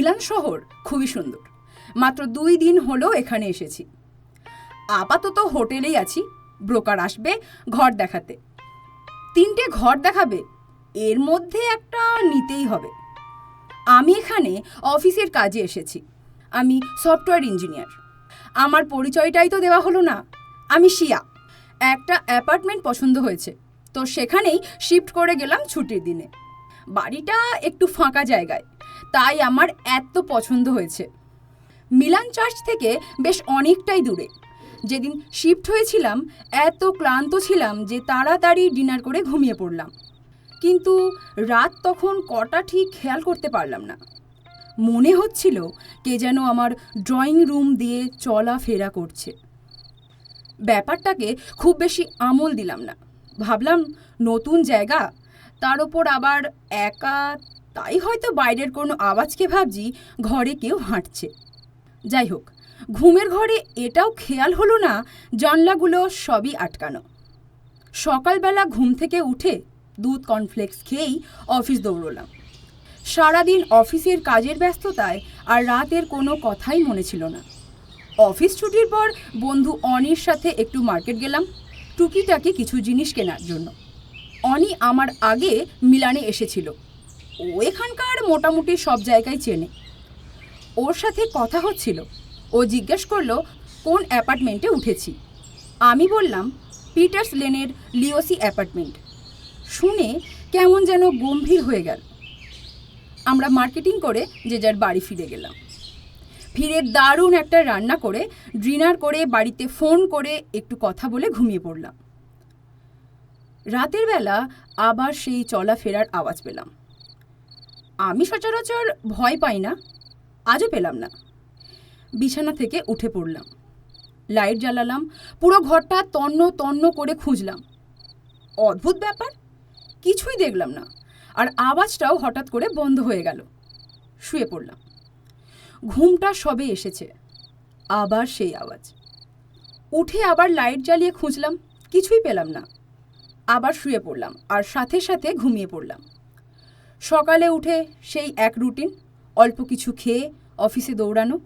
Milan শহর খুবই সুন্দর। মাত্র 2 দিন হলো এখানে এসেছি। আপাতত হোটেলেই আছি। ব্রোকার আসবে ঘর দেখাতে। 3টে ঘর দেখাবে, এর মধ্যে একটা নিতেই হবে। আমি এখানে অফিসের কাজে এসেছি। আমি সফটওয়্যার ইঞ্জিনিয়ার। আমার পরিচয়টাই তো দেওয়া হলো না। আমি শিয়া। একটা অ্যাপার্টমেন্ট পছন্দ হয়েছে, তো সেখানেই শিফট করে গেলাম ছুটির দিনে। বাড়িটা একটু ফাঁকা জায়গায়, তাই আমার এত পছন্দ হয়েছে। মিলান চার্চ থেকে বেশ অনেকটাই দূরে। যেদিন শিফট হয়েছিলাম এত ক্লান্ত ছিলাম যে তাড়াতাড়ি ডিনার করে ঘুমিয়ে পড়লাম। কিন্তু রাত তখন কটা ঠিক খেয়াল করতে পারলাম না। মনে হচ্ছিল কে যেন আমার ড্রয়িং রুম দিয়ে চলাফেরা করছে। ব্যাপারটাকে খুব বেশি আমল দিলাম না। ভাবলাম নতুন জায়গা, তার ওপর আবার একা, তাই হয়তো বাইরের কোনো আওয়াজকে ভাবছি ঘরে কেউ হাঁটছে। যাই হোক, ঘুমের ঘরে এটাও খেয়াল হলো না জানলাগুলো সবই আটকানো। সকালবেলা ঘুম থেকে উঠে দুধ কর্নফ্লেক্স খেয়েই অফিস দৌড়লাম। সারাদিন অফিসের কাজের ব্যস্ততায় আর রাতের কোনো কথাই মনে ছিল না। অফিস ছুটির পর বন্ধু অনির সাথে একটু মার্কেট গেলাম টুকিটাকি কিছু জিনিস কেনার জন্য। অনি আমার আগে মিলানে এসেছিল। ও এখানকার মোটামুটি সব জায়গায় চেনে। ওর সাথে কথা হচ্ছিল। ও জিজ্ঞেস করলো কোন অ্যাপার্টমেন্টে উঠেছি। আমি বললাম পিটার্স লেনের লিওসি অ্যাপার্টমেন্ট। শুনে কেমন যেন গম্ভীর হয়ে গেল। আমরা মার্কেটিং করে যে যার বাড়ি ফিরে গেলাম। ফিরে দারুণ একটা রান্না করে ডিনার করে বাড়িতে ফোন করে একটু কথা বলে ঘুমিয়ে পড়লাম। রাতের বেলা আবার সেই চলাফেরার আওয়াজ পেলাম। আমি সচরাচর ভয় পাই না, আজও পেলাম না। বিছানা থেকে উঠে পড়লাম, লাইট জ্বালালাম, পুরো ঘরটা তন্ন তন্ন করে খুঁজলাম। অদ্ভুত ব্যাপার, কিছুই দেখলাম না। আর আওয়াজটাও হঠাৎ করে বন্ধ হয়ে গেল। শুয়ে পড়লাম। ঘুমটা সবে এসেছে, আবার সেই আওয়াজ। উঠে আবার লাইট জ্বালিয়ে খুঁজলাম, কিছুই পেলাম না। আবার শুয়ে পড়লাম আর সাথে সাথে ঘুমিয়ে পড়লাম। সকালে উঠে সেই এক রুটিন, অল্প কিছু খেয়ে অফিসে দৌড়ানো।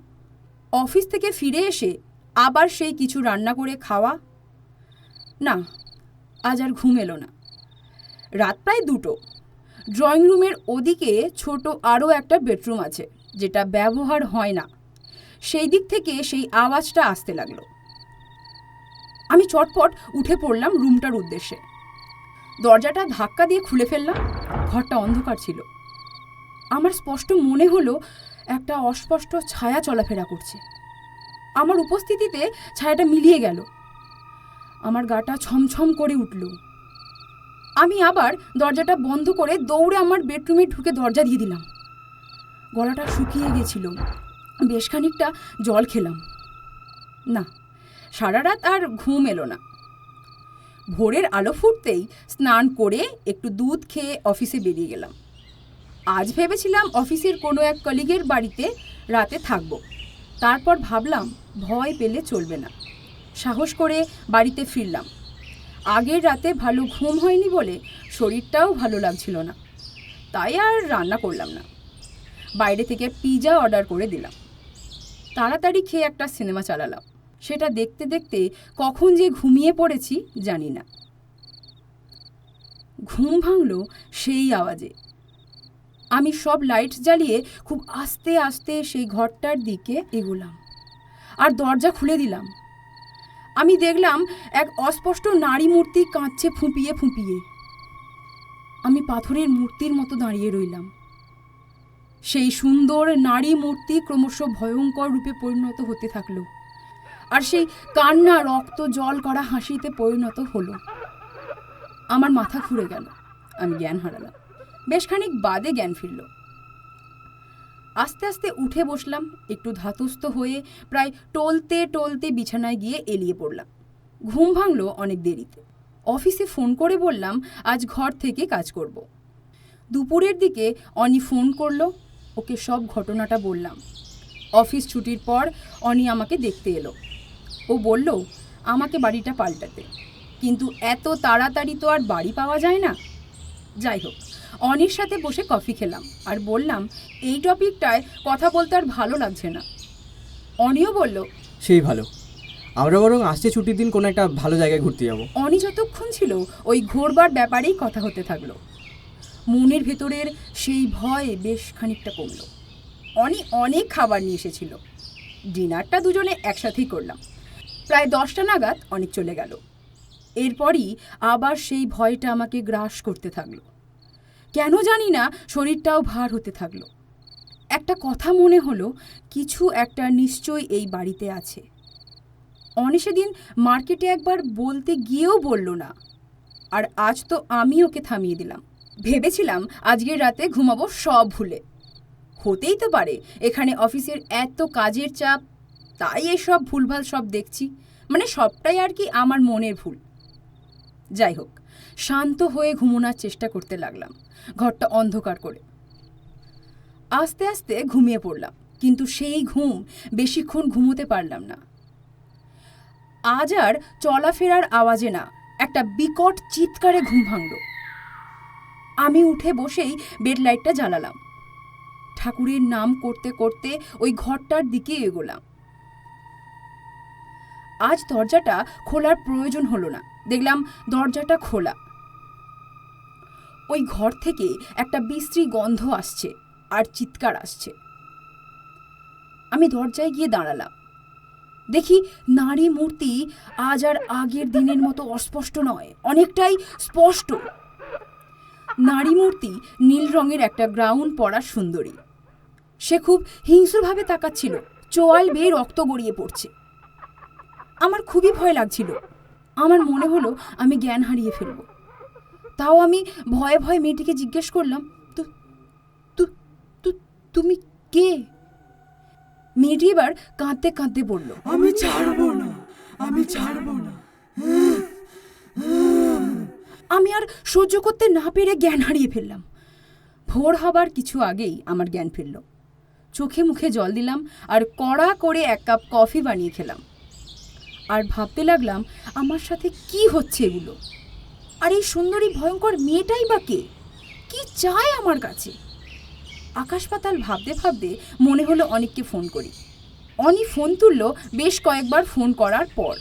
অফিস থেকে ফিরে এসে আবার সেই কিছু রান্না করে খাওয়া। না, আজ আর ঘুম এলো না। রাত প্রায় 2টো। ড্রয়িং রুমের ওদিকে ছোট আরও একটা বেডরুম আছে, যেটা ব্যবহার হয় না। সেই দিক থেকে সেই আওয়াজটা আসতে লাগলো। আমি চটপট উঠে পড়লাম রুমটার উদ্দেশ্যে। দরজাটা ধাক্কা দিয়ে খুলে ফেললাম। ঘরটা অন্ধকার ছিল। আমার স্পষ্ট মনে হলো একটা অস্পষ্ট ছায়া চলাফেরা করছে। আমার উপস্থিতিতে ছায়াটা মিলিয়ে গেল। আমার গাটা ছমছম করে উঠল। আমি আবার দরজাটা বন্ধ করে দৌড়ে আমার বেডরুমে ঢুকে দরজা দিয়ে দিলাম। গলাটা শুকিয়ে গেছিল। বেশ খানিকটা জল খেলাম। না, সারা রাত আর ঘুম এলো না। ভোরের আলো ফুটতেই স্নান করে একটু দুধ খেয়ে অফিসে বেরিয়ে গেলাম। আজ ভেবেছিলাম অফিসের কোনো এক কলিগের বাড়িতে রাতে থাকব। তারপর ভাবলাম ভয় পেলে চলবে না। সাহস করে বাড়িতে ফিরলাম। আগের রাতে ভালো ঘুম হয়নি বলে শরীরটাও ভালো লাগছিল না, তাই আর রান্না করলাম না। বাইরে থেকে পিৎজা অর্ডার করে দিলাম। তাড়াতাড়ি খেয়ে একটা সিনেমা চালালাম। সেটা দেখতে দেখতে কখন যে ঘুমিয়ে পড়েছি জানি না। ঘুম ভাঙল সেই আওয়াজে। আমি সব লাইট জ্বালিয়ে খুব আস্তে আস্তে সেই ঘরটার দিকে এগোলাম আর দরজা খুলে দিলাম। আমি দেখলাম এক অস্পষ্ট নারী মূর্তি কাঁদছে ফুঁপিয়ে ফুঁপিয়ে। আমি পাথরের মূর্তির মতো দাঁড়িয়ে রইলাম। সেই সুন্দর নারী মূর্তি ক্রমশ ভয়ঙ্কর রূপে পরিণত হতে থাকলো, আর সেই কান্না রক্ত জল করা হাসিতে পরিণত হলো। আমার মাথা ঘুরে গেল। আমি জ্ঞান হারালাম। বেশ খানিক বাদে জ্ঞান ফিরল। আস্তে আস্তে উঠে বসলাম। একটু ধাতস্থ হয়ে প্রায় টলতে টলতে বিছানায় গিয়ে এলিয়ে পড়লাম। ঘুম ভাঙল অনেক দেরিতে। অফিসে ফোন করে বললাম আজ ঘর থেকে কাজ করব। দুপুরের দিকে অনি ফোন করলো। ওকে সব ঘটনাটা বললাম। অফিস ছুটির পর অনি আমাকে দেখতে এলো। ও বলল আমাকে বাড়িটা পাল্টাতে, কিন্তু এত তাড়াতাড়ি তো আর বাড়ি পাওয়া যায় না। যাই হোক, অনির সাথে বসে কফি খেলাম আর বললাম এই টপিকটায় কথা বলতে আর ভালো লাগছে না। অনিও বলল, সেই ভালো, আমরা বরং আসছে ছুটির দিন কোনো একটা ভালো জায়গায় ঘুরতে যাব। অনি যতক্ষণ ছিল ওই ঘোরবার ব্যাপারেই কথা হতে থাকলো। মনের ভেতরের সেই ভয় বেশ খানিকটা কমল। অনি অনেক খাবার নিয়ে এসেছিল। ডিনারটা দুজনে একসাথেই করলাম। প্রায় 10টা নাগাদ অনেক চলে গেল। এরপরই আবার সেই ভয়টা আমাকে গ্রাস করতে থাকলো। কেন জানি না শরীরটাও ভার হতে থাকলো। একটা কথা মনে হলো, কিছু একটা নিশ্চয়ই এই বাড়িতে আছে। অনি সেদিন মার্কেটে একবার বলতে গিয়েও বলল না, আর আজ তো আমি ওকে থামিয়ে দিলাম। ভেবেছিলাম আজকের রাতে ঘুমাবো সব ভুলে। হতেই তো পারে এখানে অফিসের এত কাজের চাপ, তাই এসব ভুলভাল সব দেখছি, মানে সবটাই আর কি আমার মনের ভুল। যাই হোক, শান্ত হয়ে ঘুমোনোর চেষ্টা করতে লাগলাম, ঘরটা অন্ধকার করে। আস্তে আস্তে ঘুমিয়ে পড়লাম, কিন্তু সেই ঘুম বেশিক্ষণ ঘুমোতে পারলাম না। আজ আর চলাফেরার আওয়াজে না, একটা বিকট চিৎকারে ঘুম ভাঙল। আমি উঠে বসেই বেড লাইটটা জ্বালালাম। ঠাকুরের নাম করতে করতে ওই ঘরটার দিকে এগোলাম। আজ দরজাটা খোলার প্রয়োজন হলো না, দেখলাম দরজাটা খোলা। ওই ঘর থেকে একটা বিশ্রী গন্ধ আসছে আর চিৎকার আসছে। আমি দরজায় গিয়ে দাঁড়ালাম। দেখি নারী মূর্তি আজ আর আগের দিনের মতো অস্পষ্ট নয়, অনেকটাই স্পষ্ট। নারী মূর্তি নীল রঙের একটা গ্রাউন পরা সুন্দরী। সে খুব হিংস্রভাবে তাকাচ্ছিল, চোয়াল বেয়ে রক্ত গড়িয়ে পড়ছে। আমার খুবই ভয় লাগছিল। আমার মনে হলো আমি জ্ঞান হারিয়ে ফেলব। তাও আমি ভয়ে ভয়ে মেয়েটিকে জিজ্ঞেস করলাম, তুমি কে? মেয়েটি এবার কাঁদতে কাঁদতে বলল, আমি ছাড়বো না, আমি ছাড়বো না। আমি আর সহ্য করতে না পেরে জ্ঞান হারিয়ে ফেললাম। ভোর হবার কিছু আগেই আমার জ্ঞান ফিরল। চোখে মুখে জল দিলাম আর কড়া করে 1 কাপ কফি বানিয়ে খেলাম। আর ভাবতে লাগলাম আমার সাথে কি হচ্ছে এগুলো। আর এই সুন্দরী ভয়ঙ্কর মেয়েটাই বা কে? কি চায় আমার কাছে? আকাশ পাতাল ভাবতে ভাবতে মনে হলো অনিককে ফোন করি। অনি ফোন তুলল বেশ কয়েকবার ফোন করার পর।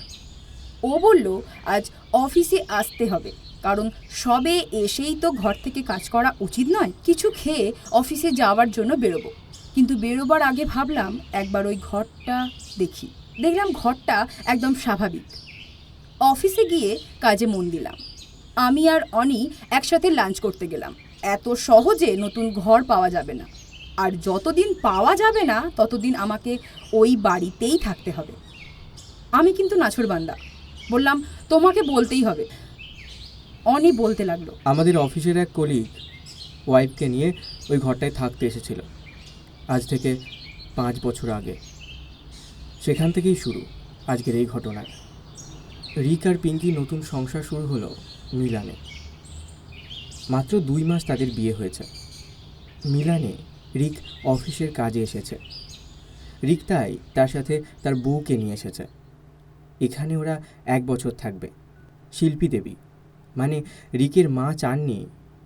ও বলল আজ অফিসে আসতে হবে, কারণ সবে এসেই তো ঘর থেকে কাজ করা উচিত নয়। কিছু খেয়ে অফিসে যাওয়ার জন্য বেরোবো, কিন্তু বেরোবার আগে ভাবলাম একবার ওই ঘরটা দেখি। দেখলাম ঘরটা একদম স্বাভাবিক। অফিসে গিয়ে কাজে মন দিলাম। আমি আর অনি একসাথে লাঞ্চ করতে গেলাম। এত সহজে নতুন ঘর পাওয়া যাবে না, আর যতদিন পাওয়া যাবে না ততদিন আমাকে ওই বাড়িতেই থাকতে হবে। আমি কিন্তু নাছোড়বান্দা, বললাম তোমাকে বলতেই হবে। অনি বলতে লাগলো, আমাদের অফিসের এক কলিগ ওয়াইফকে নিয়ে ওই ঘরটায় থাকতে এসেছিল আজ থেকে 5 বছর আগে। সেখান থেকেই শুরু আজকের এই ঘটনায়। রিক আর পিঙ্কি নতুন সংসার শুরু হলো মিলানে। মাত্র 2 মাস তাদের বিয়ে হয়েছে। মিলানে রিক অফিসের কাজে এসেছে। রিক তাই তার সাথে তার বউকে নিয়ে এসেছে। এখানে ওরা 1 বছর থাকবে। শিল্পী দেবী মানে রিকের মা চাননি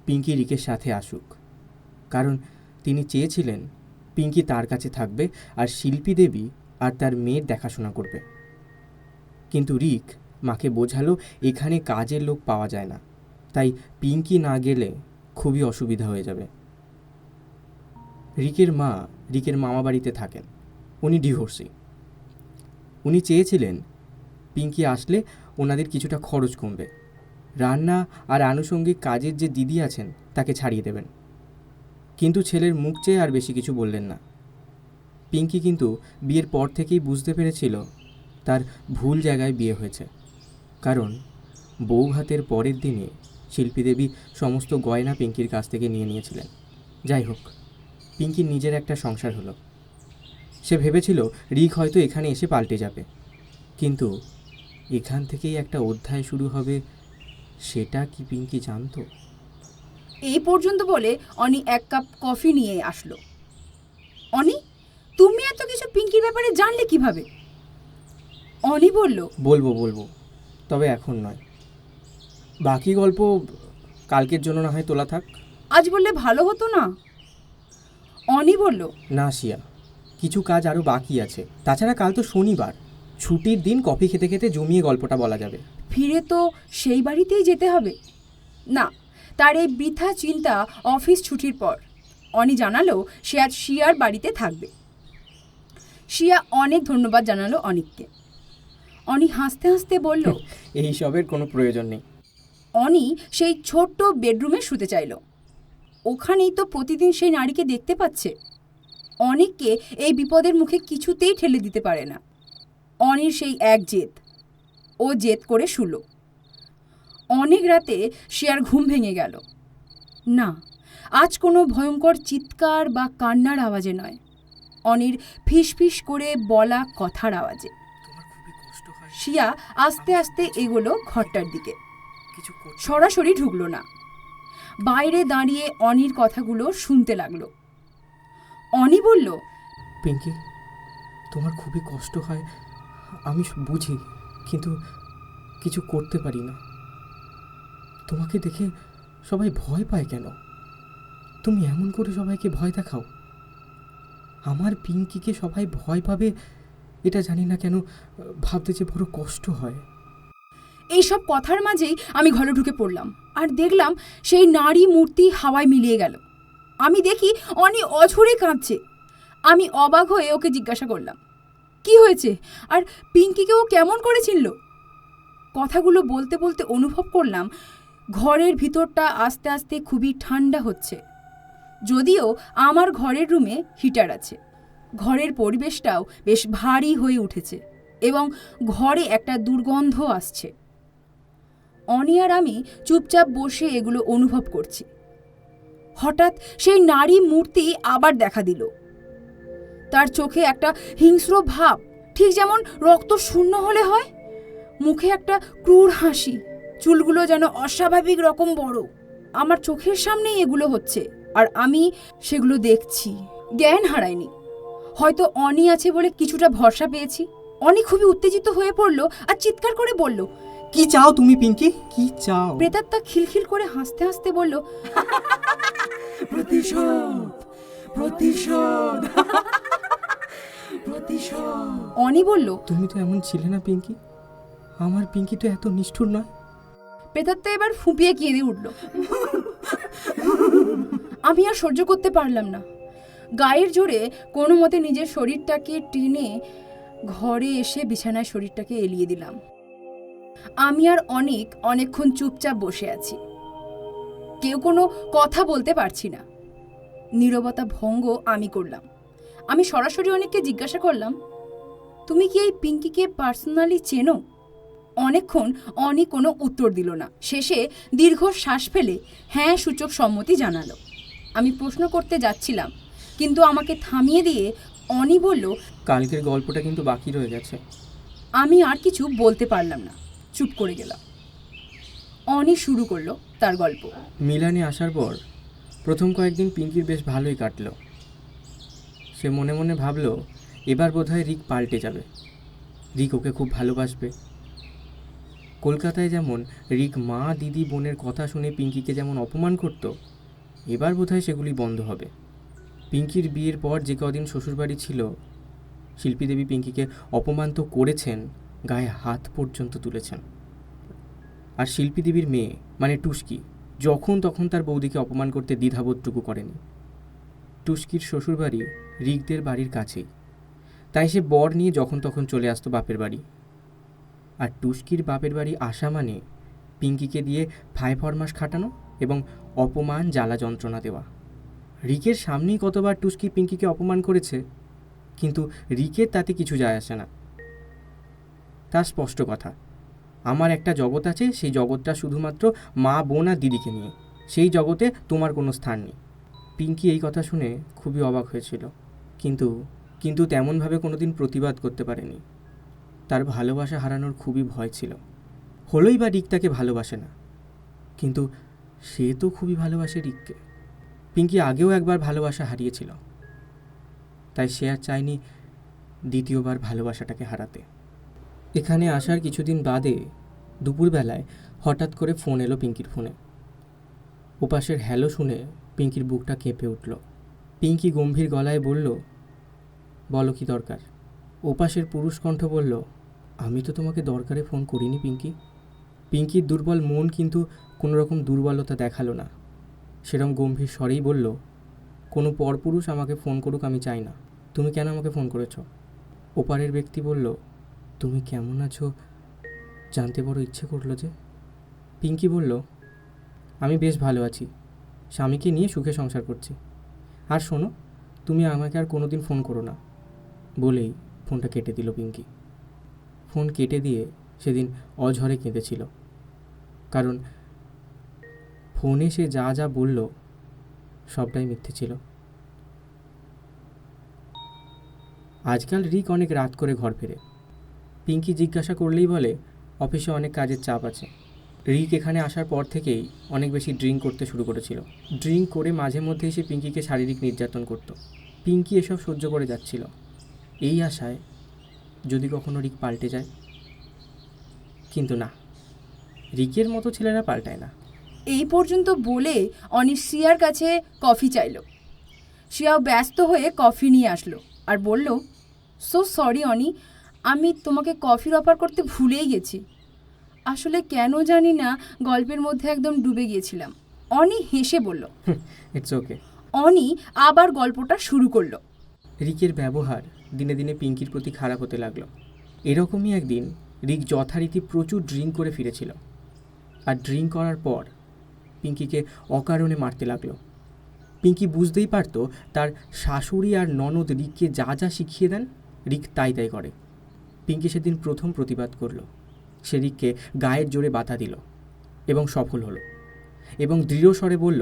পিঙ্কি রিকের সাথে আসুক, কারণ তিনি চেয়েছিলেন পিঙ্কি তার কাছে থাকবে আর শিল্পী দেবী আর তার মেয়ের দেখাশোনা করবে। কিন্তু রিক মাকে বোঝালো এখানে কাজের লোক পাওয়া যায় না, তাই পিঙ্কি না গেলে খুবই অসুবিধা হয়ে যাবে। রিকের মা রিকের মামা বাড়িতে থাকেন। উনি ডিভোর্সি। উনি চেয়েছিলেন পিঙ্কি আসলে ওনাদের কিছুটা খরচ কমবে। রান্না আর আনুষঙ্গিক কাজের যে দিদি আছেন তাকে ছাড়িয়ে দেবেন। কিন্তু ছেলের মুখ চেয়ে আর বেশি কিছু বললেন না। পিঙ্কি কিন্তু বিয়ের পর থেকেই বুঝতে পেরেছিল তার ভুল জায়গায় বিয়ে হয়েছে, কারণ বউ ভাতের পরের দিনে শিল্পী দেবী সমস্ত গয়না পিঙ্কির কাছ থেকে নিয়ে নিয়েছিলেন। যাই হোক, পিঙ্কির নিজের একটা সংসার হলো। সে ভেবেছিল রিক হয়তো এখানে এসে পাল্টে যাবে, কিন্তু এখান থেকেই একটা অধ্যায় শুরু হবে, সেটা কি পিঙ্কি জানতো? এই পর্যন্ত বলে অনি 1 কাপ কফি নিয়ে আসলো। অনি, তুমি এত কিছু পিঙ্কির ব্যাপারে জানলে কিভাবে? অনি বলল, বলবো, তবে এখন নয়। বাকি গল্প কালকের জন্য না হয় তোলা থাক। আজ বললে ভালো হতো না? অনি বলল, না শিয়া, কিছু কাজ আরও বাকি আছে। তাছাড়া কাল তো শনিবার, ছুটির দিন কফি খেতে খেতে জমিয়ে গল্পটা বলা যাবে। ফিরে তো সেই বাড়িতেই যেতে হবে। না, তার এই বৃথা চিন্তা অফিস ছুটির পর। অনি জানালো সে আজ শিয়ার বাড়িতে থাকবে। শিয়া অনেক ধন্যবাদ জানালো অনিককে। অনি হাসতে হাসতে বলল, এই সবের কোনো প্রয়োজন নেই। অনি সেই ছোট্ট বেডরুমে শুতে চাইল। ওখানেই তো প্রতিদিন সেই নারীকে দেখতে পাচ্ছে। অনিককে এই বিপদের মুখে কিছুতেই ঠেলে দিতে পারে না। অনির সেই এক জেদ, ও জেদ করে শুলো। অনেক রাতে শিয়ার ঘুম ভেঙে গেল। না, আজ কোনো ভয়ঙ্কর চিৎকার বা কান্নার আওয়াজে নয়, অনির ফিসফিস করে বলা কথার আওয়াজে। শিয়া আস্তে আস্তে এগোলো ঘরটার দিকে। সরাসরি ঢুকলো না, বাইরে দাঁড়িয়ে অনির কথাগুলো শুনতে লাগলো। অনি বলল, পিঙ্কি, তোমার খুবই কষ্ট হয়, আমি বুঝি, কিন্তু কিছু করতে পারি না। তোমাকে দেখে সবাই ভয় পায় কেন? তুমি এমন করে সবাইকে ভয় দেখাও। আমার পিঙ্কিকে সবাই ভয় পাবে এটা জানি না কেন ভাবতে যে বড় কষ্ট হয়। এইসব কথার মাঝেই আমি ঘরে ঢুকে পড়লাম আর দেখলাম সেই নারী মূর্তি হাওয়ায় মিলিয়ে গেল। আমি দেখি অনি অঝরে কাঁদছে। আমি অবাক হয়ে ওকে জিজ্ঞাসা করলাম, কি হয়েছে, আর পিঙ্কিকে ও কেমন করে চিনল? কথাগুলো বলতে বলতে অনুভব করলাম ঘরের ভিতরটা আস্তে আস্তে খুবই ঠান্ডা হচ্ছে। যদিও আমার ঘরের রুমে হিটার আছে, ঘরের পরিবেশটাও বেশ ভারী হয়ে উঠেছে এবং ঘরে একটা দুর্গন্ধ আসছে। অনি আর আমি চুপচাপ বসে এগুলো অনুভব করছি। হঠাৎ সেই নারী মূর্তি আবার দেখা দিল। তার চোখে একটা হিংস্র ভাব, ঠিক যেমন রক্ত শূন্য হলে হয়। মুখে একটা ক্রূর হাসি, চুলগুলো যেন অস্বাভাবিক রকম বড়। আমার চোখের সামনেই এগুলো হচ্ছে আর আমি সেগুলো দেখছি। জ্ঞান হারায়নি, হয়তো অনি আছে বলে কিছুটা ভরসা পেয়েছি। অনি খুবই উত্তেজিত হয়ে পড়ল আর চিৎকার করে বলল, কি চাও তুমি পিঙ্কি, কি চাও? প্রেতাত্মা খিলখিল করে হাসতে হাসতে বলল, প্রতিশোধ, প্রতিশোধ, প্রতিশোধ। অনি বলল, তুমি তো এমন ছিলে না পিঙ্কি, আমার পিঙ্কি তো এত নিষ্ঠুর নয়। প্রেতাত্মা এবার ফুঁপিয়ে কেঁদে উঠল। আমি আর সহ্য করতে পারলাম না। গায়ের জোরে কোনো মতে নিজের শরীরটাকে টেনে ঘরে এসে বিছানায় শরীরটাকে এলিয়ে দিলাম। আমি আর অনেকক্ষণ চুপচাপ বসে আছি। কেউ কোনো কথা বলতে পারছি না। নীরবতা ভঙ্গ আমি করলাম। আমি সরাসরি অনেককে জিজ্ঞাসা করলাম, তুমি কি এই পিঙ্কিকে পার্সোনালি চেনো? অনেকক্ষণ অনি কোনো উত্তর দিল না। শেষে দীর্ঘ শ্বাস ফেলে হ্যাঁ সূচক সম্মতি জানালো। আমি প্রশ্ন করতে যাচ্ছিলাম, কিন্তু আমাকে থামিয়ে দিয়ে অনি বলল, কালকের গল্পটা কিন্তু বাকি রয়ে গেছে। আমি আর কিছু বলতে পারলাম না, চুপ করে গেলাম। অনি শুরু করলো তার গল্প। মিলানে আসার পর প্রথম কয়েকদিন পিঙ্কির বেশ ভালোই কাটলো। সে মনে মনে ভাবলো এবার বোধহয় রিক পাল্টে যাবে, রিক ওকে খুব ভালোবাসবে। কলকাতায় যেমন রিক মা দিদি বোনের কথা শুনে পিঙ্কিকে যেমন অপমান করত, এবার বোধহয় সেগুলি বন্ধ হবে। পিঙ্কির বিয়ের পর যে কদিন শ্বশুরবাড়ি ছিল, শিল্পী দেবী পিঙ্কিকে অপমান তো করেছেন, গায়ে হাত পর্যন্ত তুলেছেন। আর শিল্পী দেবীর মেয়ে মানে টুস্কি যখন তখন তার বৌদিকে অপমান করতে দ্বিধাবোধটুকু করেনি। টুস্কির শ্বশুরবাড়ি রিকদের বাড়ির কাছেই, তাই সে বর নিয়ে যখন তখন চলে আসতো বাপের বাড়ি। আর টুস্কির বাপের বাড়ি আসা মানে পিঙ্কিকে দিয়ে ফায় ফরমাস খাটানো এবং অপমান জ্বালা যন্ত্রণা দেওয়া। রিকের সামনেই কতবার টুস্কি পিঙ্কিকে অপমান করেছে, কিন্তু রিকের তাতে কিছু যায় আসে না। তার স্পষ্ট কথা, আমার একটা জগৎ আছে, সেই জগৎটা শুধুমাত্র মা বোন আর দিদিকে নিয়ে, সেই জগতে তোমার কোনো স্থান নেই। পিঙ্কি এই কথা শুনে খুবই অবাক হয়েছিল, কিন্তু তেমনভাবে কোনোদিন প্রতিবাদ করতে পারেনি। তার ভালোবাসা হারানোর খুবই ভয় ছিল। হলোই বা রিক তাকে ভালোবাসে না, কিন্তু সে তো খুবই ভালোবাসে রিককে। পিঙ্কি আগেও একবার ভালোবাসা হারিয়েছিল, তাই সে আর চায়নি দ্বিতীয়বার ভালোবাসাটাকে হারাতে। এখানে আসার কিছুদিন বাদে দুপুরবেলায় হঠাৎ করে ফোন এলো পিঙ্কির ফোনে। ওপাশের হ্যালো শুনে পিঙ্কির বুকটা কেঁপে উঠল। পিঙ্কি গম্ভীর গলায় বলল, বলো কি দরকার? ওপাশের পুরুষ কণ্ঠ বলল, আমি তো তোমাকে দরকারে ফোন করিনি পিঙ্কি। পিঙ্কির দুর্বল মন কিন্তু কোনো রকম দুর্বলতা দেখালো না। সেরকম গম্ভীর স্বরেই বলল, কোনো পরপুরুষ আমাকে ফোন করুক আমি চাই না। তুমি কেন আমাকে ফোন করেছো? ওপারের ব্যক্তি বলল, তুমি কেমন আছো জানতে বড় ইচ্ছে করলো যে। পিঙ্কি বলল, আমি বেশ ভালো আছি, স্বামীকে নিয়ে সুখে সংসার করছি। আর শোনো, তুমি আমাকে আর কোনো দিন ফোন করো না। বলেই ফোনটা কেটে দিল পিঙ্কি। ফোন কেটে দিয়ে সেদিন অঝরে কেঁদেছিল, কারণ ফোনে সে যা যা বলল সবটাই মিথ্যে ছিল। আজকাল রিক অনেক রাত করে ঘর ফেরে। পিঙ্কি জিজ্ঞাসা করলেই বলে, অফিসে অনেক কাজের চাপ আছে। রিক এখানে আসার পর থেকেই অনেক বেশি ড্রিঙ্ক করতে শুরু করেছিল। ড্রিঙ্ক করে মাঝে মধ্যেই সে পিঙ্কিকে শারীরিক নির্যাতন করত। পিঙ্কি এসব সহ্য করে যাচ্ছিল, এই আশায় যদি কখনো রিক পাল্টে যায়। কিন্তু না, রিকের মতো ছেলেরা পাল্টায় না। এই পর্যন্ত বলে অনি শিয়ার কাছে কফি চাইল। শিয়াও ব্যস্ত হয়ে কফি নিয়ে আসলো আর বলল, সো সরি অনি, আমি তোমাকে কফির অফার করতে ভুলেই গেছি। আসলে কেন জানি না গল্পের মধ্যে একদম ডুবে গিয়েছিলাম। অনি হেসে বলল, ইটস ওকে। অনি আবার গল্পটা শুরু করলো। রিকের ব্যবহার দিনে দিনে পিঙ্কির প্রতি খারাপ হতে লাগলো। এরকমই একদিন রিক যথারীতি প্রচুর ড্রিঙ্ক করে ফিরেছিল, আর ড্রিঙ্ক করার পর পিঙ্কিকে অকারণে মারতে লাগলো। পিঙ্কি বুঝতেই পারত তার শাশুড়ি আর ননদ রিককে যা যা শিখিয়ে দেন রিক তাই তাই করে। পিঙ্কি সেদিন প্রথম প্রতিবাদ করলো। সে রিককে গায়ের জোরে বাধা দিল এবং সফল হলো, এবং দৃঢ় স্বরে বলল,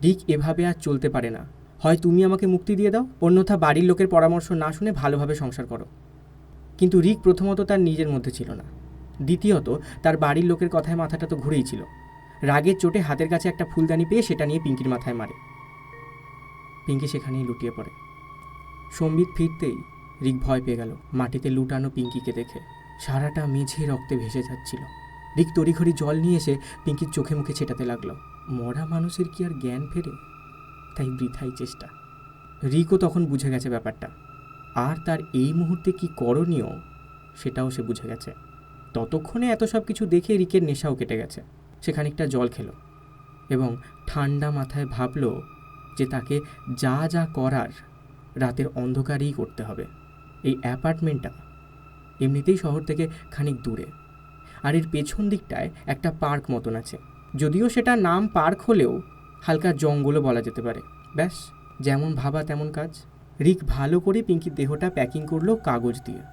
রিক এভাবে আর চলতে পারে না। হয় তুমি আমাকে মুক্তি দিয়ে দাও, অন্যথা বাড়ির লোকের পরামর্শ না শুনে ভালোভাবে সংসার করো। কিন্তু রিক প্রথমত তার নিজের মধ্যে ছিল না, দ্বিতীয়ত তার বাড়ির লোকের কথায় মাথাটা তো ঘুরেই ছিল। রাগের চোটে হাতের কাছে একটা ফুলদানি পেয়ে সেটা নিয়ে পিঙ্কির মাথায় মারে। পিঙ্কি সেখানেই লুটিয়ে পড়ে। সম্বিত ফিরতেই রিক ভয় পেয়ে গেল মাটিতে লুটানো পিঙ্কিকে দেখে। সারাটা মেঝে রক্তে ভেসে যাচ্ছিল। রিক তড়িঘড়ি জল নিয়ে এসে পিঙ্কির চোখে মুখে ছেটাতে লাগলো। মরা মানুষের কি আর জ্ঞান ফেরে? তাই বৃথাই চেষ্টা। রিকও তখন বুঝে গেছে ব্যাপারটা, আর তার এই মুহূর্তে কি করণীয় সেটাও সে বুঝে গেছে। ততক্ষণে এত সব কিছু দেখে রিকের নেশাও কেটে গেছে। সে খানিকটা জল খেলো এবং ঠান্ডা মাথায় ভাবল যে তাকে যা যা করার রাতের অন্ধকারেই করতে হবে। এই অ্যাপার্টমেন্টটা এমনিতেই শহর থেকে খানিক দূরে, আর এর পেছন দিকটায় একটা পার্ক মতন আছে। যদিও সেটা নাম পার্ক হলেও হালকা জঙ্গলও বলা যেতে পারে। ব্যাস, যেমন ভাবা তেমন কাজ। রিক ভালো করে পিঙ্কির দেহটা প্যাকিং করলো কাগজ দিয়ে,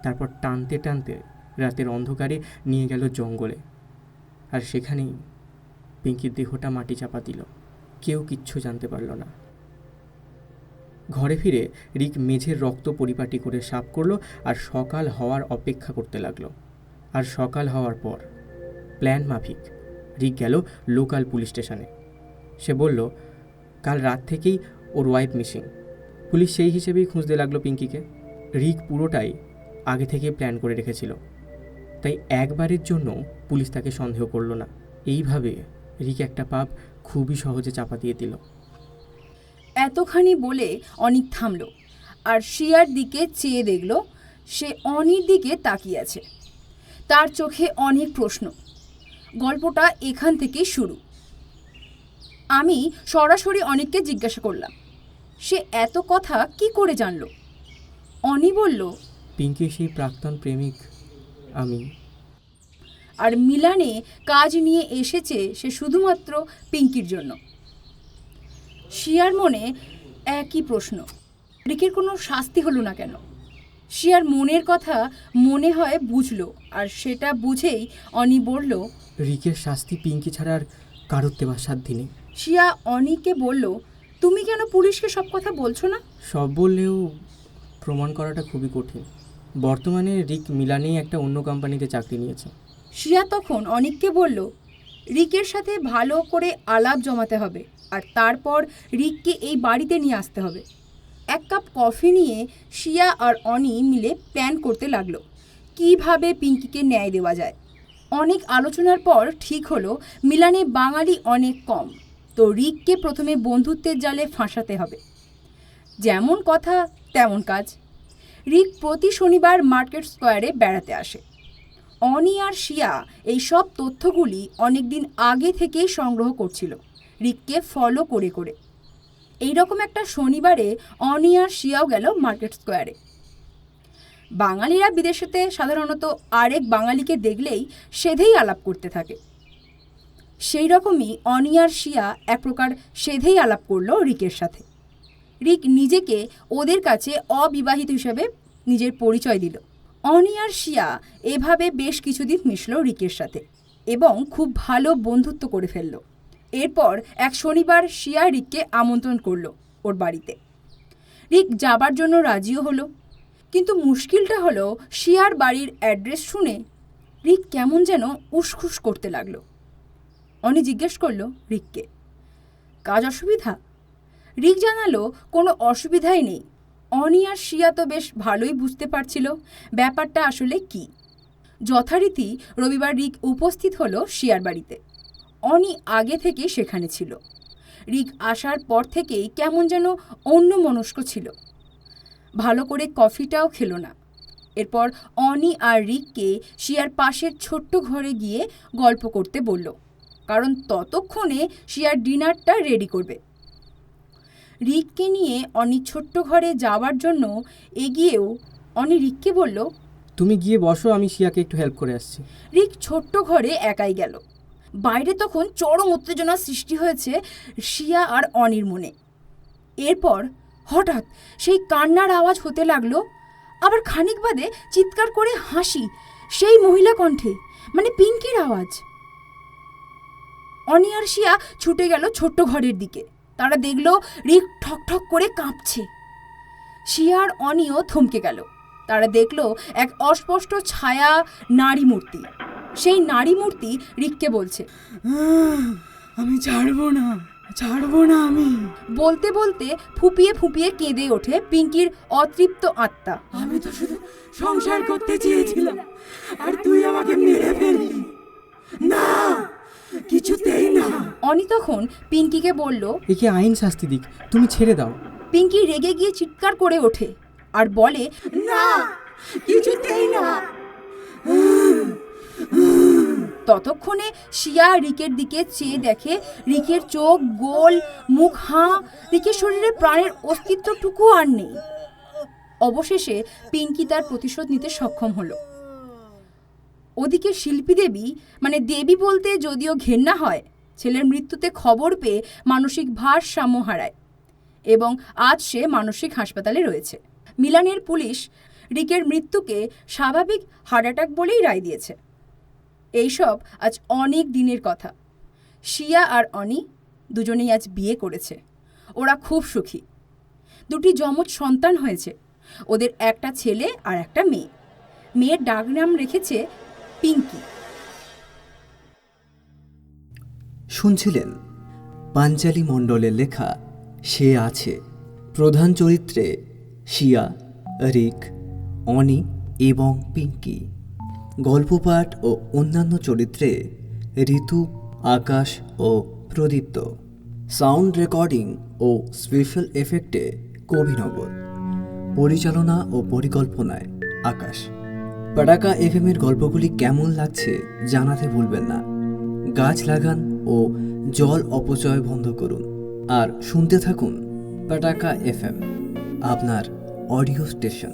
তারপর টানতে টানতে রাতের অন্ধকারে নিয়ে গেল জঙ্গলে, আর সেখানেই পিঙ্কির দেহটা মাটি চাপা দিল। কেউ কিচ্ছু জানতে পারল না। ঘরে ফিরে রিক মেঝের রক্ত পরিপাটি করে সাফ করলো আর সকাল হওয়ার অপেক্ষা করতে লাগলো। আর সকাল হওয়ার পর প্ল্যান মাফিক রিক গেল লোকাল পুলিশ স্টেশনে। সে বলল, কাল রাত থেকেই ওর ওয়াইফ মিসিং। পুলিশ সেই হিসেবেই খুঁজতে লাগলো পিঙ্কিকে। রিক পুরোটাই আগে থেকে প্ল্যান করে রেখেছিল, তাই একবারের জন্য পুলিশ তাকে সন্দেহ করল না। এইভাবে রিক একটা পাপ খুবই সহজে চাপা দিয়ে দিল। এতখানি বলে অনিক থামল আর শিয়ার দিকে চেয়ে দেখল সে অনির দিকে তাকিয়ে আছে। তার চোখে অনেক প্রশ্ন। গল্পটা এখান থেকেই শুরু। আমি সরাসরি অনিককে জিজ্ঞাসা করলাম, সে এত কথা কি করে জানল? অনি বলল, পিঙ্কি সেই প্রাক্তন প্রেমিক আমি। আর মিলানে কাজ নিয়ে এসেছে সে শুধুমাত্র পিঙ্কির জন্য। শিয়ার মনে একই প্রশ্ন, রিকের কোনো শাস্তি হলো না কেন? শিয়ার মনের কথা মনে হয় বুঝলো, আর সেটা বুঝেই অনি বলল, রিকের শাস্তি পিঙ্কি ছাড়া আর কারোর দেওয়ার সাধ্য নেই। শিয়া অনিকে বলল, তুমি কেন পুলিশকে সব কথা বলছো না? সব বললেও প্রমাণ করাটা খুবই কঠিন। বর্তমানে রিক মিলানেই একটা অন্য কোম্পানিতে চাকরি নিয়েছে। শিয়া তখন অনিককে বলল, রিকের সাথে ভালো করে আলাপ জমাতে হবে, আর তারপর রিককে এই বাড়িতে নিয়ে আসতে হবে। এক কাপ কফি নিয়ে শিয়া আর অনি মিলে প্ল্যান করতে লাগলো কিভাবে পিঙ্কিকে ন্যায় দেওয়া যায়। অনেক আলোচনার পর ঠিক হলো মিলানে বাঙালি অনেক কম, তো রিককে প্রথমে বন্ধুত্বের জালে ফাঁসাতে হবে। যেমন কথা তেমন কাজ। রিক প্রতি শনিবার মার্কেট স্কোয়ারে বেড়াতে আসে। অনি আর শিয়া এই সব তথ্যগুলি অনেক দিন আগে থেকেই সংগ্রহ করছিল রিককে ফলো করে করে। এইরকম একটা শনিবারে অনি আর শিয়াও গেল মার্কেট স্কোয়ারে। বাঙালিরা বিদেশেতে সাধারণত আরেক বাঙালিকে দেখলেই সেধেই আলাপ করতে থাকে। সেই রকমই অনি আর শিয়া এক প্রকার সেধেই আলাপ করল রিকের সাথে। রিক নিজেকে ওদের কাছে অবিবাহিত হিসেবে নিজের পরিচয় দিল। অনি আর শিয়া এভাবে বেশ কিছুদিন মিশল রিকের সাথে এবং খুব ভালো বন্ধুত্ব করে ফেলল। এরপর এক শনিবার শিয়া রিককে আমন্ত্রণ করলো ওর বাড়িতে। রিক যাবার জন্য রাজিও হলো, কিন্তু মুশকিলটা হলো শিয়ার বাড়ির অ্যাড্রেস শুনে রিক কেমন যেন উসখুস করতে লাগলো। অনি জিজ্ঞেস করলো রিককে, কাজ অসুবিধা? রিক জানালো কোনো অসুবিধাই নেই। অনি আর শিয়া তো বেশ ভালোই বুঝতে পারছিল ব্যাপারটা আসলে কি। যথারীতি রবিবার রিক উপস্থিত হলো শিয়ার বাড়িতে। অনি আগে থেকেই সেখানে ছিল। রিক আসার পর থেকেই কেমন যেন অন্যমনস্ক ছিল, ভালো করে কফিটাও খেলো না। এরপর অনি আর রিককে শিয়ার পাশের ছোট্ট ঘরে গিয়ে গল্প করতে বলল, কারণ ততক্ষণে শিয়ার ডিনারটা রেডি করবে। রিককে নিয়ে অনি ছোট্ট ঘরে যাওয়ার জন্য এগিয়েও অনি রিককে বলল, তুমি গিয়ে বসো, আমি শিয়াকে একটু হেল্প করে আসছি। রিক ছোট্ট ঘরে একাই গেল। বাইরে তখন চরম উত্তেজনার সৃষ্টি হয়েছে শিয়া আর অনির মনে। এরপর হঠাৎ সেই কান্নার আওয়াজ হতে লাগলো, আবার খানিক বাদে চিৎকার করে হাসি, সেই মহিলা কণ্ঠে, মানে পিঙ্কির আওয়াজ। অনি আর শিয়া ছুটে গেল ছোট্ট ঘরের দিকে। তারা দেখল রিক ঠক ঠক করে কাঁপছে। শিয়া আর অনিও থমকে গেল। তারা দেখল এক অস্পষ্ট ছায়া নারী মূর্তি। সেই নারী মূর্তি রিককে বলছে, আমি ছাড়বো না আমি। বলতে বলতে ফুপিয়ে ফুপিয়ে কেঁদে ওঠে পিঙ্কির অতৃপ্ত আত্মা। আমি তো শুধু সংসার করতে চেয়েছিলাম, আর তুই আমাকে মেরে ফেললি। না, কিছুতেই না। অনি তখন পিঙ্কিকে বলল, একে আইন শাস্তি দিক, তুমি ছেড়ে দাও। পিঙ্কি রেগে গিয়ে চিৎকার করে ওঠে আর বলে, না, কিছুতেই না। ততক্ষণে শিয়া রিকের দিকে চেয়ে দেখে রিকের চোখ গোল, মুখ হাঁ, রিকের শরীরে প্রাণের অস্তিত্বটুকু আর নেই। অবশেষে পিঙ্কি তার প্রতিশোধ নিতে সক্ষম হলো। ওদিকে শিল্পী দেবী, মানে দেবী বলতে যদিও ঘেন্না হয়, ছেলের মৃত্যুতে খবর পেয়ে মানসিক ভারসাম্য হারায় এবং আজ সে মানসিক হাসপাতালে রয়েছে। মিলানের পুলিশ রিকের মৃত্যুকে স্বাভাবিক হার্ট অ্যাটাক বলেই রায় দিয়েছে। এইসব আজ অনেক দিনের কথা। শিয়া আর অনি দুজনেই আজ বিয়ে করেছে। ওরা খুব সুখী। দুটি যমজ সন্তান হয়েছে। ওদের একটা ছেলে আর একটা মেয়ে। মেয়ের ডাকনাম রেখেছে পিঙ্কি। শুনছিলেন পাঞ্চালী মণ্ডলের লেখা সে আছে। প্রধান চরিত্রে শিয়া, রিক, অনি এবং পিঙ্কি। গল্পপাঠ ও অন্যান্য চরিত্রে ঋতু, আকাশ ও প্রদীপ্ত। সাউন্ড রেকর্ডিং ও স্পেশাল এফেক্টে কবিনগর। পরিচালনা ও পরিকল্পনায় আকাশ। পাটাকা এফএমের গল্পগুলি কেমন লাগছে জানাতে ভুলবেন না। গাছ লাগান ও জল অপচয় বন্ধ করুন, আর শুনতে থাকুন পাটাকা এফএম, আপনার অডিও স্টেশন।